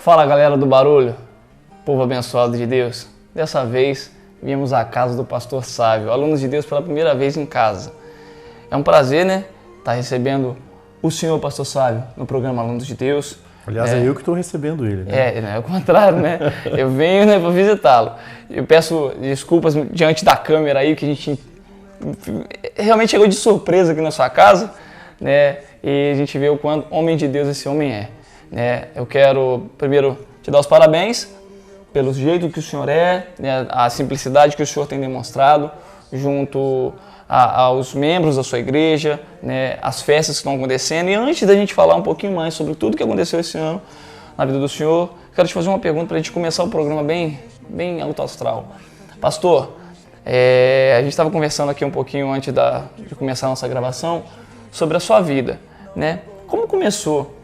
Fala, galera do barulho, povo abençoado de Deus. Dessa vez viemos à casa do pastor Sávio, alunos de Deus pela primeira vez em casa. É um prazer, né, estar recebendo o senhor pastor Sávio no programa Alunos de Deus. Aliás, é eu que estou recebendo ele, né? É o contrário, né? Eu venho, né, para visitá-lo. Eu peço desculpas diante da câmera aí, que a gente realmente chegou de surpresa aqui na sua casa, né? E a gente vê o quanto homem de Deus esse homem é. Né? Eu quero primeiro te dar os parabéns pelo jeito que o senhor é, né? A simplicidade que o senhor tem demonstrado junto aos membros da sua igreja, né? As festas que estão acontecendo. E antes da gente falar um pouquinho mais sobre tudo que aconteceu esse ano na vida do senhor, quero te fazer uma pergunta para a gente começar o programa bem alto astral. Pastor, a gente estava conversando aqui um pouquinho antes de começar a nossa gravação sobre a sua vida, né? Como começou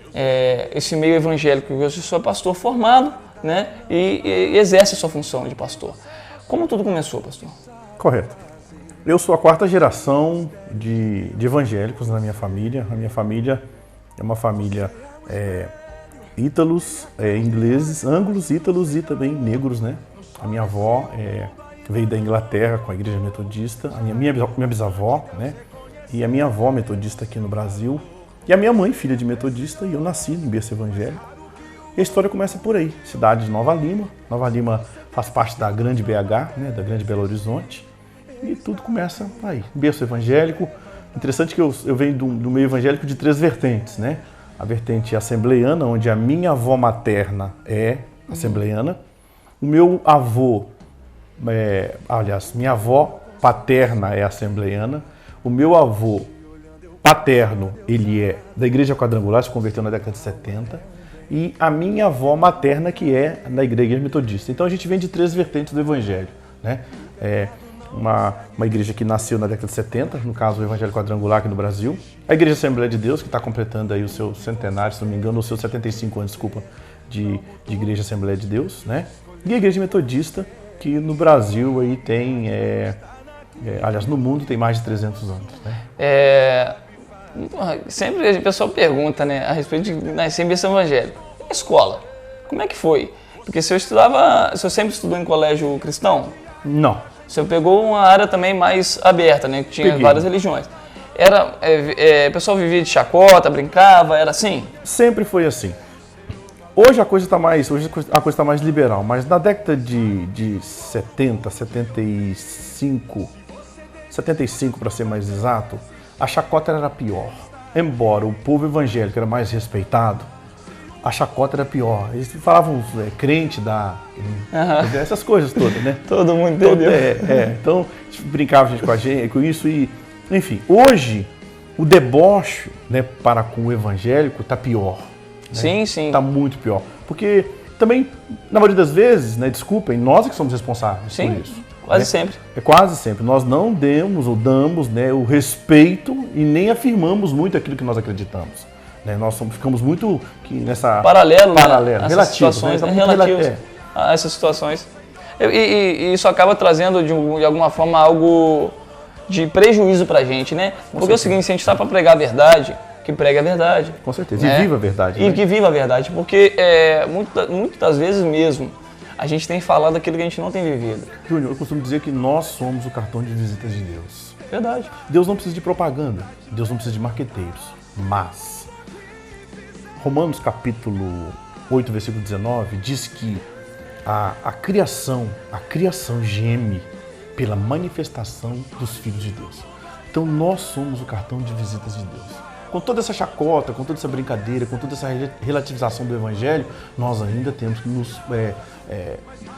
esse meio evangélico? O senhor é pastor formado, né? E exerce a sua função de pastor. Como tudo começou, pastor? Correto. Eu sou a quarta geração de evangélicos na minha família. A minha família é uma família ítalos, ingleses, ângulos, ítalos e também negros, né? A minha avó veio da Inglaterra com a igreja metodista, a minha bisavó, né? E a minha avó metodista aqui no Brasil. E a minha mãe, filha de metodista, e eu nasci no berço evangélico. E a história começa por aí, cidade de Nova Lima. Nova Lima faz parte da grande BH, né, da grande Belo Horizonte. E tudo começa aí, berço evangélico. Interessante que eu venho do meio evangélico de três vertentes, né? A vertente assembleiana, onde a minha avó materna é assembleiana. O meu avô, minha avó paterna é assembleiana. O meu avô paterno, ele é da Igreja Quadrangular, se converteu na década de 70, e a minha avó materna, que é da Igreja Metodista. Então a gente vem de três vertentes do Evangelho, né? Uma igreja que nasceu na década de 70, no caso o Evangelho Quadrangular aqui no Brasil, a Igreja Assembleia de Deus, que está completando aí o seu centenário, se não me engano, os seus 75 anos, de Igreja Assembleia de Deus, né? E a Igreja Metodista, que no Brasil aí tem, aliás, no mundo tem mais de 300 anos, né? Sempre o pessoal pergunta, né, a respeito de nascer em berço evangélico. E a escola? Como é que foi? Porque o senhor sempre estudou em colégio cristão? Não. O senhor pegou uma área também mais aberta, né, que tinha várias religiões. O pessoal vivia de chacota, brincava, era assim? Sempre foi assim. Hoje a coisa está mais liberal, mas na década de 70, 75 para ser mais exato, a chacota era pior. Embora o povo evangélico era mais respeitado, a chacota era pior. Eles falavam crente essas coisas todas, né? Todo mundo entendeu. Então, brincava com isso e, enfim, hoje o deboche, né, para com o evangélico está pior. Né? Sim. Está muito pior. Porque também, na maioria das vezes, né, desculpem, nós é que somos responsáveis por isso. Quase sempre. Quase sempre. Nós não damos, né, o respeito e nem afirmamos muito aquilo que nós acreditamos. Né? Nós ficamos muito nessa... Paralelo, né? Relativo. Situações, né? Relativos a essas situações. E isso acaba trazendo, de alguma forma, algo de prejuízo pra gente, né? Porque é o seguinte, se a gente está para pregar a verdade, que prega a verdade. Com certeza. E viva a verdade. E que viva a verdade. Porque muitas das vezes mesmo, a gente tem falado aquilo que a gente não tem vivido. Júnior, eu costumo dizer que nós somos o cartão de visitas de Deus. Verdade. Deus não precisa de propaganda, Deus não precisa de marqueteiros, mas Romanos capítulo 8, versículo 19, diz que a criação geme pela manifestação dos filhos de Deus. Então nós somos o cartão de visitas de Deus. Com toda essa chacota, com toda essa brincadeira, com toda essa relativização do Evangelho, nós ainda temos que nos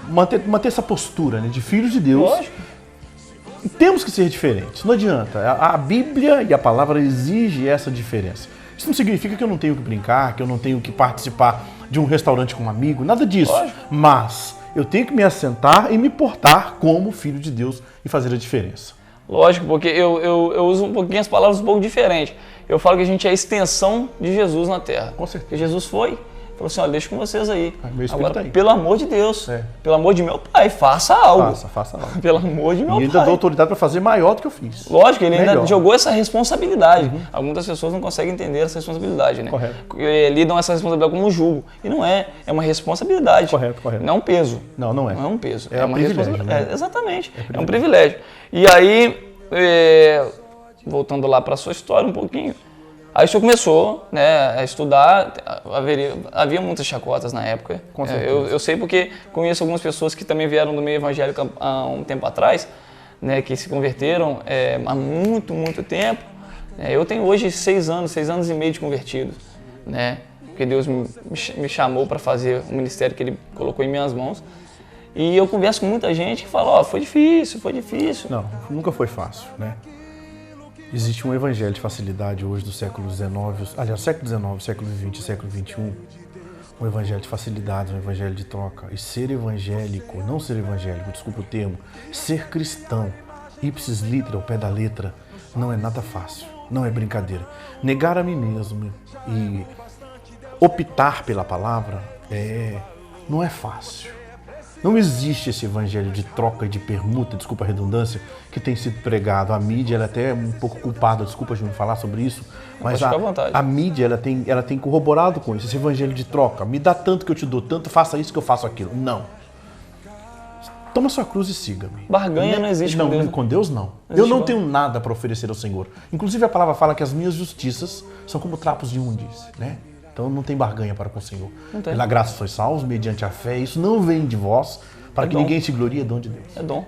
manter essa postura, né, de filhos de Deus. Lógico. Temos que ser diferentes, não adianta. A Bíblia e a palavra exigem essa diferença. Isso não significa que eu não tenho que brincar, que eu não tenho que participar de um restaurante com um amigo, nada disso. Lógico. Mas eu tenho que me assentar e me portar como filho de Deus e fazer a diferença. Lógico, porque eu uso um pouquinho as palavras um pouco diferentes. Eu falo que a gente é a extensão de Jesus na Terra. Com certeza. Porque Jesus foi, falou assim, olha, deixa com vocês aí. Meu espírito Agora, tá aí. pelo amor de Deus, pelo amor de meu pai, faça algo. Faça algo. Pelo amor de meu pai. E ainda dou autoridade para fazer maior do que eu fiz. Lógico, ele ainda Melhor. jogou essa responsabilidade. Algumas pessoas não conseguem entender essa responsabilidade, né? Correto. Lidam essa responsabilidade como um jugo. E não é, é uma responsabilidade. Correto. Não é um peso. Não é. Não é um peso. É um uma privilégio, responsabilidade. né? Exatamente. É um privilégio. E aí, voltando lá para a sua história um pouquinho, aí o senhor começou, né, a estudar, havia muitas chacotas na época. Com certeza. Eu sei porque conheço algumas pessoas que também vieram do meio evangélico há um tempo atrás, né, que se converteram há muito tempo. Eu tenho hoje 6 anos e meio de convertido, né, porque Deus me chamou para fazer o ministério que Ele colocou em minhas mãos. E eu converso com muita gente que fala, foi difícil. Não, nunca foi fácil, né? Existe um evangelho de facilidade hoje do século XIX, aliás, século XIX, século XX e século XXI. Um evangelho de facilidade, um evangelho de troca. E ser evangélico, não ser evangélico, desculpa o termo, ser cristão, ipsis litera, ao pé da letra, não é nada fácil, não é brincadeira. Negar a mim mesmo e optar pela palavra não é fácil. Não existe esse evangelho de troca e de permuta, desculpa a redundância, que tem sido pregado. A mídia ela é até um pouco culpada, desculpa Júnior falar sobre isso, mas a mídia ela tem corroborado com isso, esse evangelho de troca. Me dá tanto que eu te dou tanto, faça isso que eu faço aquilo. Não. Toma sua cruz e siga-me. Barganha não existe com Deus. Com Deus não. Eu não tenho nada para oferecer ao Senhor. Inclusive a palavra fala que as minhas justiças são como trapos de imundície, né? Então não tem barganha para com o Senhor. Pela graça sois salvos, mediante a fé. Isso não vem de vós, para que ninguém se glorie, é dom de Deus. É dom.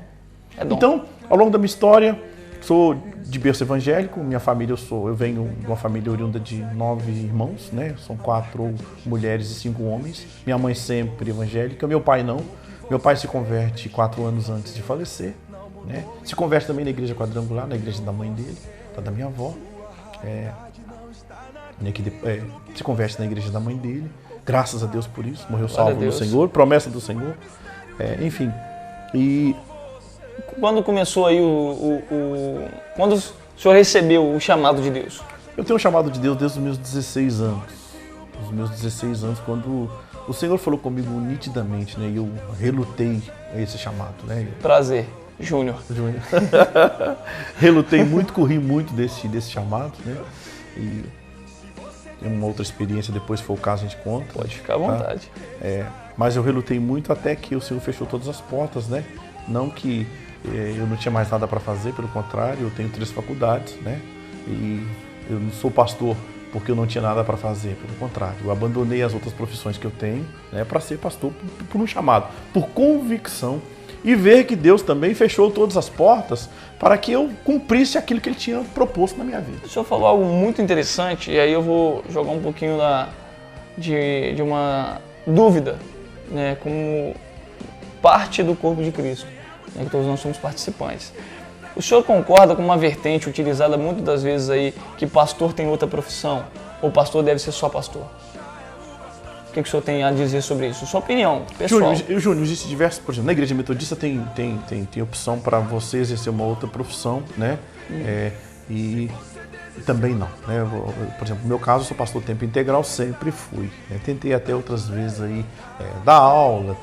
Então, ao longo da minha história, sou de berço evangélico. Minha família, eu venho de uma família oriunda de 9 irmãos, né? São 4 mulheres e 5 homens. Minha mãe sempre evangélica, meu pai não. Meu pai se converte 4 anos antes de falecer, né? Se converte também na igreja quadrangular, na igreja da mãe dele, da minha avó. Se converte na igreja da mãe dele, graças a Deus por isso, morreu salvo no Senhor, promessa do Senhor, enfim. E quando começou aí quando o senhor recebeu o chamado de Deus? Eu tenho um chamado de Deus desde os meus 16 anos. Os meus 16 anos, quando o Senhor falou comigo nitidamente, né? E eu relutei a esse chamado, né? Prazer, Júnior. Relutei muito, corri muito desse chamado, né? E tem uma outra experiência, depois se for o caso a gente conta. Pode ficar à vontade. Mas eu relutei muito até que o Senhor fechou todas as portas, né? Não que eu não tinha mais nada para fazer, pelo contrário, eu tenho 3 faculdades, né? E eu não sou pastor porque eu não tinha nada para fazer, pelo contrário. Eu abandonei as outras profissões que eu tenho, né, para ser pastor por um chamado, por convicção, e ver que Deus também fechou todas as portas para que eu cumprisse aquilo que Ele tinha proposto na minha vida. O senhor falou algo muito interessante, e aí eu vou jogar um pouquinho de uma dúvida, né, como parte do corpo de Cristo, né, que todos nós somos participantes. O senhor concorda com uma vertente utilizada muitas das vezes aí, que pastor tem outra profissão, ou pastor deve ser só pastor? O que o senhor tem a dizer sobre isso? Sua opinião, pessoal. Júnior, existe diversos, por exemplo, na igreja metodista tem opção para você exercer uma outra profissão, né? E também não, né? Por exemplo, no meu caso, eu sou pastor tempo integral, sempre fui. Né? Tentei até outras vezes aí dar aula,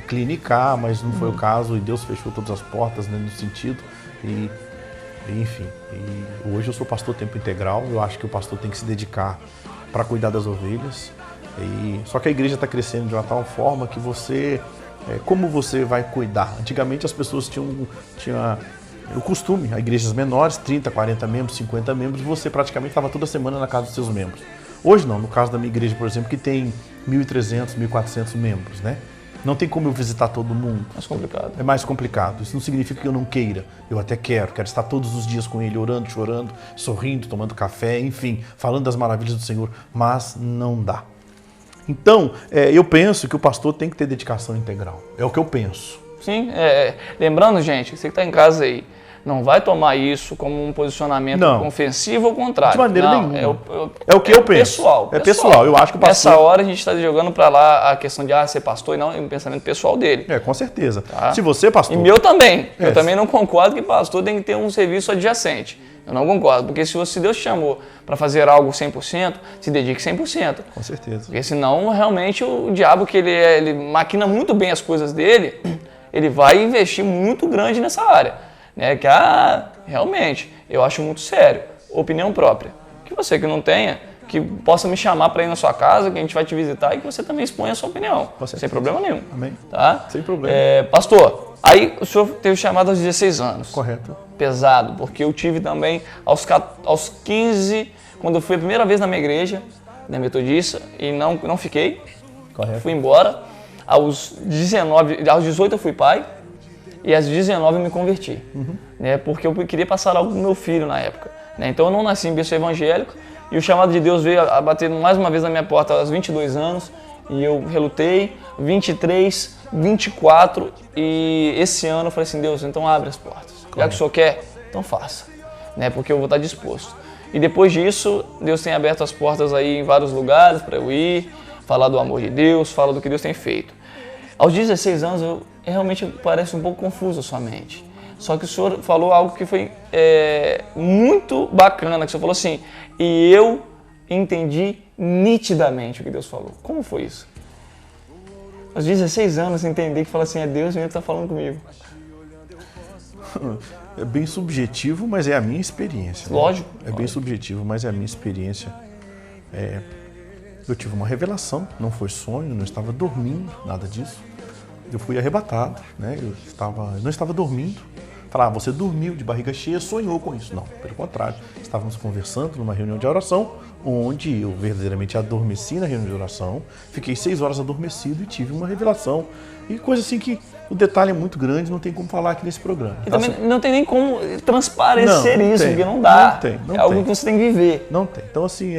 clinicar, mas não foi o caso e Deus fechou todas as portas, né, no sentido. Enfim, hoje eu sou pastor tempo integral. Eu acho que o pastor tem que se dedicar para cuidar das ovelhas. Só que a igreja está crescendo de uma tal forma que como você vai cuidar? Antigamente as pessoas tinham o costume, igrejas menores, 30, 40 membros, 50 membros, você praticamente estava toda semana na casa dos seus membros. Hoje não, no caso da minha igreja, por exemplo, que tem 1.300, 1.400 membros, né? Não tem como eu visitar todo mundo. Mais complicado. É mais complicado. Isso não significa que eu não queira. Eu até quero estar todos os dias com ele, orando, chorando, sorrindo, tomando café, enfim, falando das maravilhas do Senhor, mas não dá. Então, eu penso que o pastor tem que ter dedicação integral. É o que eu penso. Sim, lembrando, gente, você que está em casa aí, Não vai tomar isso como um posicionamento ofensivo ou contrário. De maneira nenhuma. É o que eu penso. Pessoal. É pessoal. Eu acho que o pastor... Nessa hora a gente está jogando para lá a questão de ser pastor e não é um pensamento pessoal dele. Com certeza. Tá? Se você, pastor... E meu também. Eu também não concordo que pastor tem que ter um serviço adjacente. Eu não concordo. Porque se Deus te chamou para fazer algo 100%, se dedique 100%. Com certeza. Porque senão, realmente, o diabo, que ele maquina muito bem as coisas dele, ele vai investir muito grande nessa área. Né, que realmente, eu acho muito sério, opinião própria. Que você que não tenha, que possa me chamar para ir na sua casa, que a gente vai te visitar e que você também exponha a sua opinião, sem problema nenhum. Amém. Tá? Sem problema. Pastor, aí o senhor teve chamado aos 16 anos. Correto. Pesado, porque eu tive também aos 15, quando eu fui a primeira vez na minha igreja, na metodista, e não fiquei. Correto. Fui embora. Aos 18 eu fui pai. E às 19 eu me converti, né, porque eu queria passar algo pro meu filho na época. Né, então eu não nasci em berço evangélico e o chamado de Deus veio a bater mais uma vez na minha porta aos 22 anos e eu relutei, 23, 24 e esse ano eu falei assim, Deus, então abre as portas. Já que o Senhor quer, então faça, né, porque eu vou estar disposto. E depois disso, Deus tem aberto as portas aí em vários lugares para eu ir, falar do amor de Deus, falar do que Deus tem feito. Aos 16 anos, realmente parece um pouco confuso a sua mente. Só que o senhor falou algo que foi muito bacana, que o senhor falou assim, e eu entendi nitidamente o que Deus falou. Como foi isso? Aos 16 anos, entender que fala assim, é Deus mesmo que está falando comigo. É bem subjetivo, mas é a minha experiência. Lógico. Né? Bem subjetivo, mas é a minha experiência. Eu tive uma revelação, não foi sonho, não estava dormindo, nada disso. Eu fui arrebatado, né? Eu não estava dormindo. Falar, você dormiu de barriga cheia, sonhou com isso. Não, pelo contrário. Estávamos conversando numa reunião de oração, onde eu verdadeiramente adormeci na reunião de oração. Fiquei 6 horas adormecido e tive uma revelação. E coisa assim que o detalhe é muito grande, não tem como falar aqui nesse programa. E também não tem nem como transparecer isso, porque não dá. Não é algo que você tem que viver. Não tem. Então assim,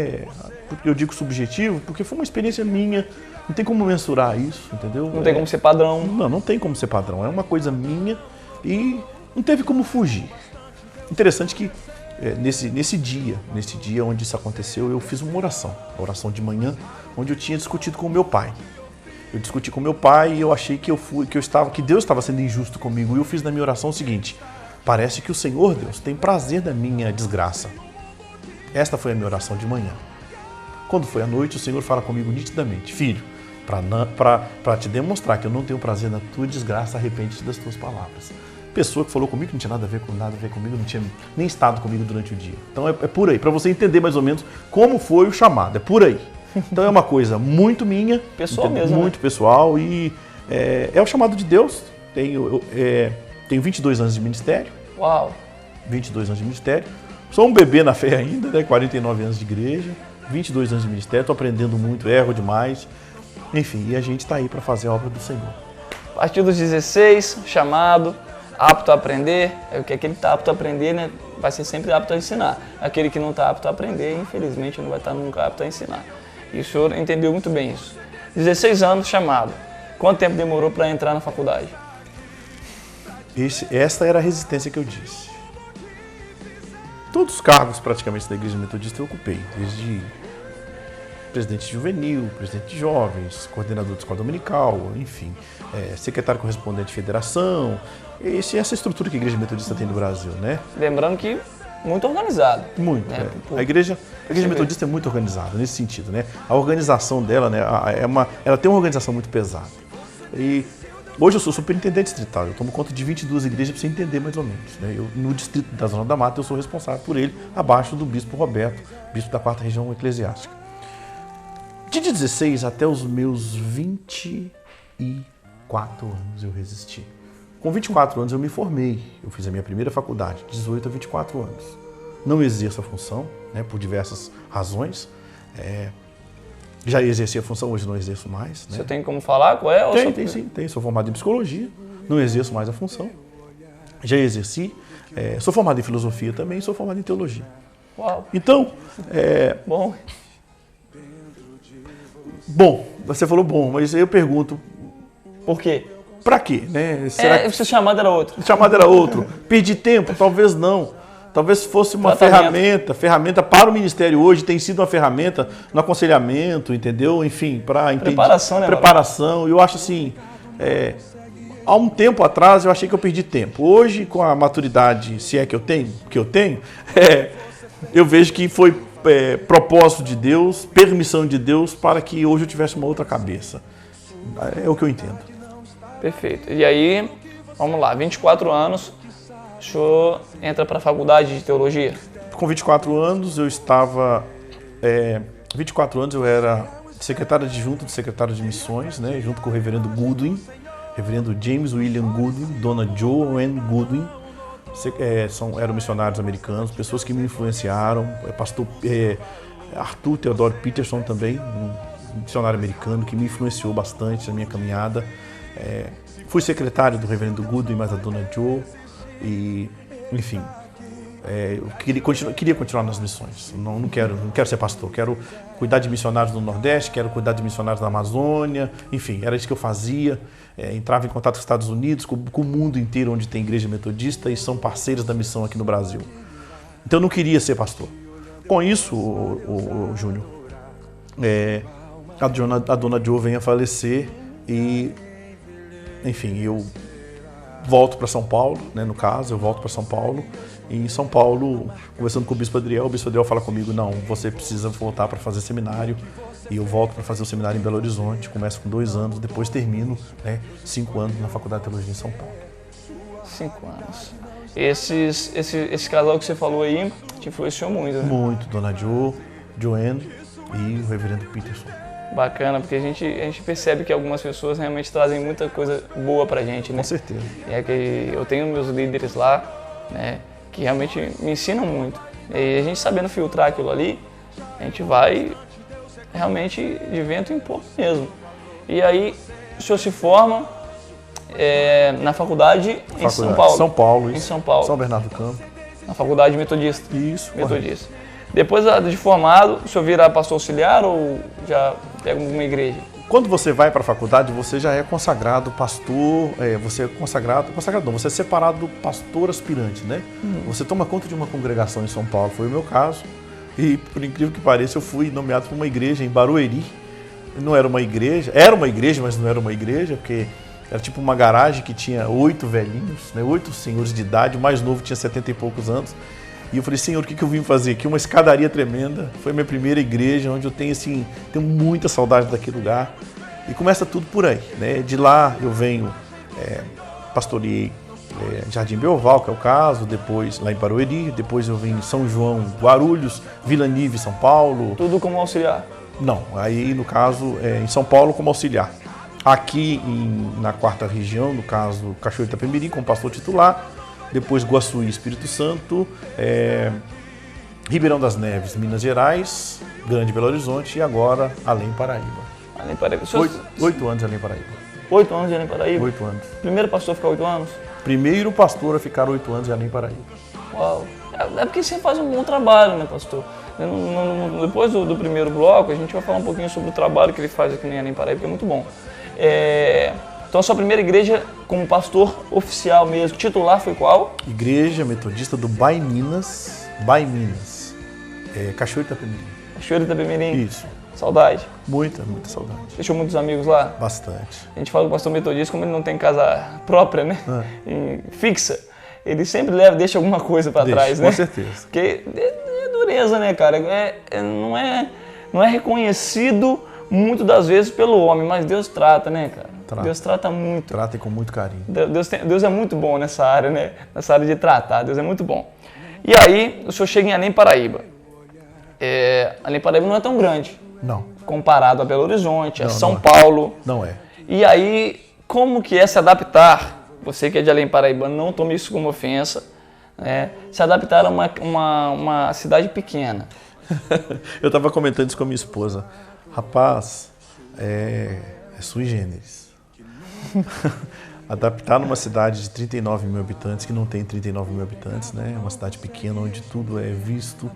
eu digo subjetivo porque foi uma experiência minha. Não tem como mensurar isso, entendeu? Não tem como ser padrão. Não tem como ser padrão. É uma coisa minha e não teve como fugir. Interessante que nesse dia onde isso aconteceu, eu fiz uma oração de manhã, onde eu tinha discutido com o meu pai. Eu discuti com meu pai e eu achei que Deus estava sendo injusto comigo. E eu fiz na minha oração o seguinte: parece que o Senhor, Deus, tem prazer da minha desgraça. Esta foi a minha oração de manhã. Quando foi à noite, o Senhor fala comigo nitidamente: filho, para te demonstrar que eu não tenho prazer na tua desgraça, arrepende-te das tuas palavras. Pessoa que falou comigo não tinha nada a ver comigo, não tinha nem estado comigo durante o dia. Então é por aí, para você entender mais ou menos como foi o chamado, é por aí. Então é uma coisa muito minha, pessoal mesmo, muito pessoal e é o chamado de Deus. Tenho 22 anos de ministério. Uau! 22 anos de ministério. Sou um bebê na fé ainda, né? 49 anos de igreja, 22 anos de ministério, estou aprendendo muito, erro demais. Enfim, e a gente está aí para fazer a obra do Senhor. A partir dos 16, chamado, apto a aprender, aquele que está apto a aprender, né, vai ser sempre apto a ensinar. Aquele que não está apto a aprender, infelizmente, não vai estar nunca apto a ensinar. E o senhor entendeu muito bem isso. 16 anos, chamado. Quanto tempo demorou para entrar na faculdade? Esta era a resistência que eu disse. Todos os cargos praticamente da Igreja Metodista eu ocupei, desde presidente juvenil, presidente de jovens, coordenador de escola dominical, enfim, secretário correspondente de federação, essa estrutura que a Igreja Metodista tem no Brasil, né? Lembrando que muito organizado. Muito, né? A Igreja Metodista é muito organizada nesse sentido, né? A organização dela, né, ela tem uma organização muito pesada. E hoje eu sou superintendente distrital, eu tomo conta de 22 igrejas para você entender mais ou menos, né? No distrito da Zona da Mata eu sou responsável por ele, abaixo do bispo Roberto, bispo da 4ª região eclesiástica. De 16 até os meus 24 anos eu resisti. Com 24 anos eu me formei, eu fiz a minha primeira faculdade, 18 a 24 anos. Não exerço a função, né, por diversas razões. Já exerci a função, hoje não exerço mais. Né? Você tem como falar qual é? Tem sim. Sou formado em psicologia, não exerço mais a função. Já exerci, sou formado em filosofia também, sou formado em teologia. Uau! Então, Bom, você falou bom, mas eu pergunto... Por quê? Pra quê, né? O seu chamado era outro. O chamado era outro. Perdi tempo? Talvez não. Talvez fosse uma ferramenta para o ministério hoje, tem sido uma ferramenta no aconselhamento, entendeu? Enfim, para preparação, né? Preparação. Eu acho assim, há um tempo atrás eu achei que eu perdi tempo. Hoje, com a maturidade, se é que eu tenho, eu vejo que foi propósito de Deus, permissão de Deus para que hoje eu tivesse uma outra cabeça. É o que eu entendo. Perfeito. E aí, vamos lá, 24 anos, o senhor entra para a faculdade de teologia? Com 24 anos eu estava... 24 anos eu era secretário adjunto do secretário de missões, né, junto com o reverendo Goodwin, reverendo James William Goodwin, dona Joanne Goodwin. Eram missionários americanos, pessoas que me influenciaram, pastor Arthur Theodore Peterson também, um missionário americano que me influenciou bastante na minha caminhada. Fui secretário do reverendo Goodwin, mais a dona Jo, e enfim, eu queria continuar nas missões. Não quero ser pastor, quero cuidar de missionários no Nordeste, quero cuidar de missionários na Amazônia, enfim, era isso que eu fazia. Entrava em contato com os Estados Unidos, com o mundo inteiro onde tem igreja metodista e são parceiros da missão aqui no Brasil. Então eu não queria ser pastor. Com isso, o Júnior, a dona Jo vem a falecer e, enfim, eu volto para São Paulo, né, no caso, eu volto para São Paulo. E em São Paulo, conversando com o Bispo Adriel fala comigo, não, você precisa voltar para fazer seminário. E eu volto para fazer o seminário em Belo Horizonte, começo com 2 anos, depois termino 5 anos na Faculdade de Teologia em São Paulo. 5 anos. Esse casal que você falou aí te influenciou muito, né? Muito, dona Joanne e o reverendo Peterson. Bacana, porque a gente percebe que algumas pessoas realmente trazem muita coisa boa pra gente, né? Com certeza. É que eu tenho meus líderes lá, né, que realmente me ensinam muito. E a gente sabendo filtrar aquilo ali, a gente vai realmente de vento em popa mesmo. E aí o senhor se forma na faculdade em São Paulo. São Paulo, isso. Em São Paulo. São Bernardo do Campo. Na faculdade metodista. Isso. Metodista. Depois de formado, o senhor vira pastor auxiliar ou já pega uma igreja? Quando você vai para a faculdade, você já é consagrado pastor, você é consagrado não, você é separado pastor aspirante, né? Você toma conta de uma congregação em São Paulo, foi o meu caso. E, por incrível que pareça, eu fui nomeado para uma igreja em Barueri. Não era uma igreja, mas não era uma igreja, porque era tipo uma garagem que tinha 8 velhinhos, né, 8 senhores de idade, o mais novo tinha 70 e poucos anos. E eu falei, Senhor, o que eu vim fazer aqui? Uma escadaria tremenda, foi a minha primeira igreja, onde eu tenho muita saudade daquele lugar. E começa tudo por aí, né? De lá eu venho, pastoreei Jardim Belval, que é o caso, depois lá em Barueri, depois eu vim em São João, Guarulhos, Vila Nive, São Paulo. Tudo como auxiliar? Não, aí no caso em São Paulo como auxiliar. Aqui na 4ª região, no caso Cachoeiro de Itapemirim, como pastor titular, depois Guaçuí, Espírito Santo, Ribeirão das Neves, Minas Gerais, Grande Belo Horizonte e agora Além Paraíba. Além Paraíba. 8 anos em Além Paraíba. 8 anos em Além Paraíba? 8 anos. Primeiro pastor a ficar 8 anos? Primeiro pastor a ficar 8 anos em Além Paraíba. Uau! É porque você faz um bom trabalho, né, pastor? Depois do primeiro bloco, a gente vai falar um pouquinho sobre o trabalho que ele faz aqui em Além Paraíba, que é muito bom. Então, a sua primeira igreja como pastor oficial mesmo, titular, foi qual? Igreja Metodista do Bai Minas, Cachoeiro de Itapemirim. Cachoeiro de Itapemirim. Isso. Saudade? Muita saudade. Deixou muitos amigos lá? Bastante. A gente fala que o pastor metodista, como ele não tem casa própria, né? Fixa, ele sempre deixa alguma coisa para trás, né? Com certeza. Porque é dureza, né, cara? Não é reconhecido muito das vezes pelo homem, mas Deus trata, né, cara? Deus trata muito. Trata com muito carinho. Deus é muito bom nessa área, né? Nessa área de tratar, Deus é muito bom. E aí, o senhor chega em Além Paraíba. Além Paraíba não é tão grande. Não. Comparado a Belo Horizonte, a São Paulo. Não é. E aí, como que é se adaptar? Você que é de Além Paraíba, não tome isso como ofensa, né? Se adaptar a uma cidade pequena. Eu estava comentando isso com a minha esposa. Rapaz, é sui generis. Adaptar numa cidade de 39 mil habitantes, que não tem 39 mil habitantes, né? Uma cidade pequena onde tudo é visto,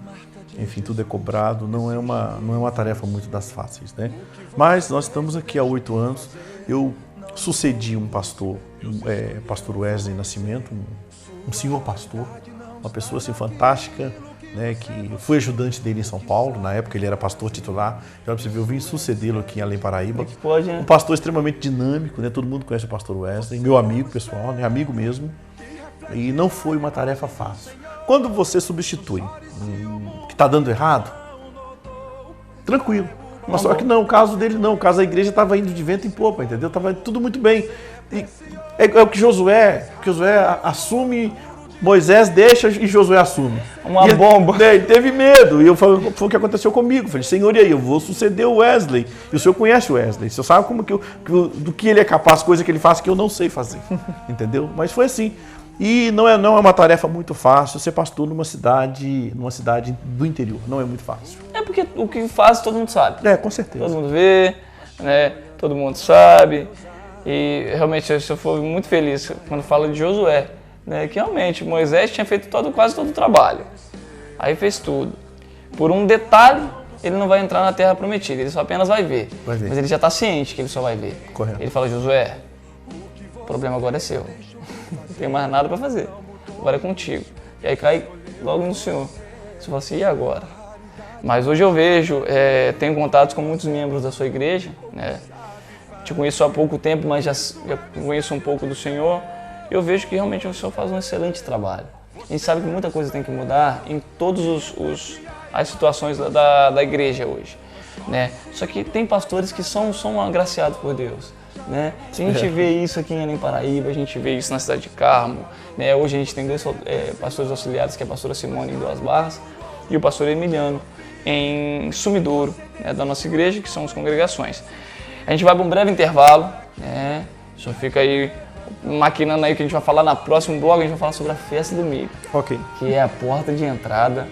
enfim, tudo é cobrado, não é uma tarefa muito das fáceis, né? Mas nós estamos aqui há 8 anos. Eu sucedi um pastor, pastor Wesley Nascimento, um senhor pastor, uma pessoa assim fantástica, né, que fui ajudante dele em São Paulo, na época ele era pastor titular, já você viu, eu vim sucedê-lo aqui em Além Paraíba. Que pode, né? Um pastor extremamente dinâmico, né, todo mundo conhece o pastor Wesley, meu amigo pessoal, né, amigo mesmo, e não foi uma tarefa fácil. Quando você substitui que está dando errado, tranquilo. Mas só que não, o caso dele não, o caso da igreja estava indo de vento em popa, entendeu? Estava tudo muito bem. E é o que Josué assume, Moisés deixa e Josué assume. Uma bomba. Ele teve medo, e foi o que aconteceu comigo. Eu falei, Senhor, e aí, eu vou suceder o Wesley. E o Senhor conhece o Wesley, o Senhor sabe como do que ele é capaz, coisa que ele faz que eu não sei fazer, entendeu? Mas foi assim. E não é uma tarefa muito fácil ser pastor numa cidade do interior, não é muito fácil. É porque o que faz todo mundo sabe. Com certeza. Todo mundo vê, né? Todo mundo sabe. E realmente eu fui muito feliz quando falo de Josué, né? Que realmente Moisés tinha feito quase todo o trabalho. Aí fez tudo. Por um detalhe, ele não vai entrar na terra prometida, ele só apenas vai ver. Mas ele já está ciente que ele só vai ver. Correto. Ele fala, Josué, o problema agora é seu. Não tem mais nada para fazer. Agora é contigo. E aí cai logo no Senhor. Você fala assim, e agora? Mas hoje eu vejo, tenho contatos com muitos membros da sua igreja, né? Te conheço há pouco tempo, mas já conheço um pouco do Senhor. Eu vejo que realmente o Senhor faz um excelente trabalho. A gente sabe que muita coisa tem que mudar em todas as situações da igreja hoje, né? Só que tem pastores que são agraciados por Deus, né? A gente vê isso aqui em Além Paraíba, a gente vê isso na cidade de Carmo, né? Hoje a gente tem dois pastores auxiliares, que é a pastora Simone em Duas Barras e o pastor Emiliano em Sumidouro, né, da nossa igreja, que são as congregações. A gente vai para um breve intervalo, né? Só fica aí maquinando aí o que a gente vai falar no próximo blog. A gente vai falar sobre a festa do milho, que é a porta de entrada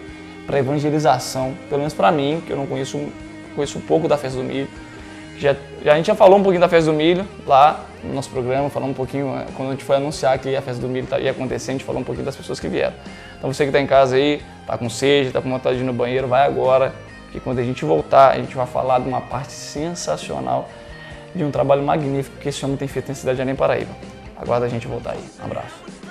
para evangelização, pelo menos para mim, que eu não conheço um pouco da festa do milho. A gente já falou um pouquinho da festa do milho lá no nosso programa, falou um pouquinho, quando a gente foi anunciar que a festa do milho ia acontecer, a gente falou um pouquinho das pessoas que vieram. Então você que está em casa aí, está com sede, está com vontade de ir no banheiro, vai agora, que quando a gente voltar, a gente vai falar de uma parte sensacional, de um trabalho magnífico que esse homem tem feito na cidade de Além Paraíba. Aguarda a gente voltar aí. Um abraço.